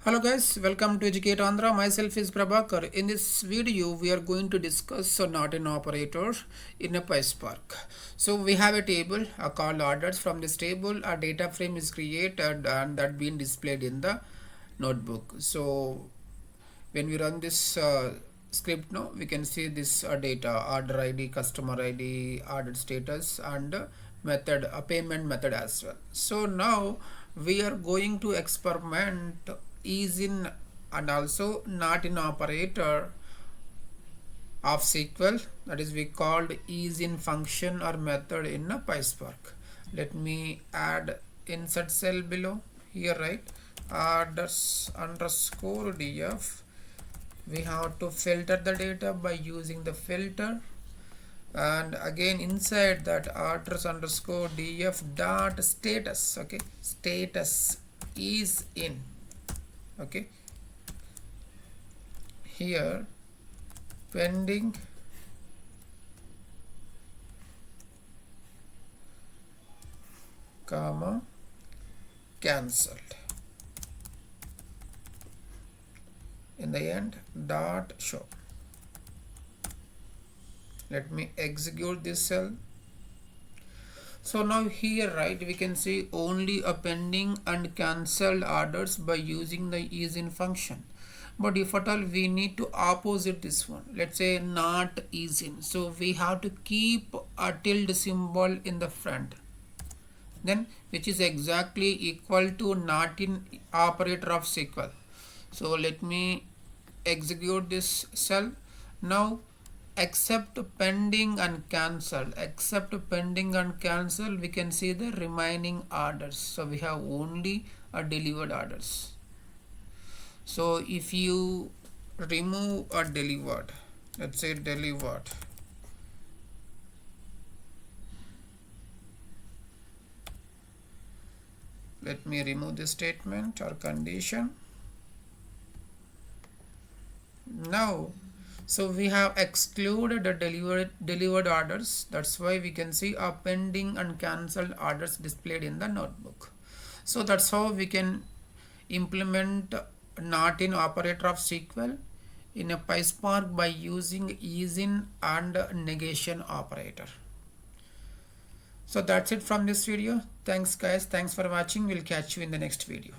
Hello guys, welcome to Educate Andhra. Myself is Prabhakar. In this video, we are going to discuss a not an operator in a PySpark. So we have a table called orders. From this table, a data frame is created and that being displayed in the notebook. So when we run this script now, we can see this data: order ID, customer ID, order status, and method, a payment method as well. So now we are going to experiment is in and also not in operator of SQL, that is we called is in function or method in a PySpark. Let me add insert cell below here, right? Orders underscore df. We have to filter the data by using the filter, and again inside that orders underscore df dot status. Okay, status is in. Okay, here pending comma cancelled, in the end dot show. Let me execute this cell. So now here, right, we can see only a pending and cancelled orders by using the isin function. But if at all we need to opposite this one, let's say not isin, so we have to keep a tilde symbol in the front, then which is exactly equal to not in operator of SQL. So let me execute this cell. Now except pending and cancel, we can see the remaining orders. So we have only a delivered orders. So if you remove a delivered, let's say delivered, let me remove this statement or condition. Now so we have excluded the delivered orders. That's why we can see a pending and cancelled orders displayed in the notebook. So that's how we can implement not in operator of SQL in a PySpark by using isin and negation operator. So that's it from this video. Thanks guys. Thanks for watching. We'll catch you in the next video.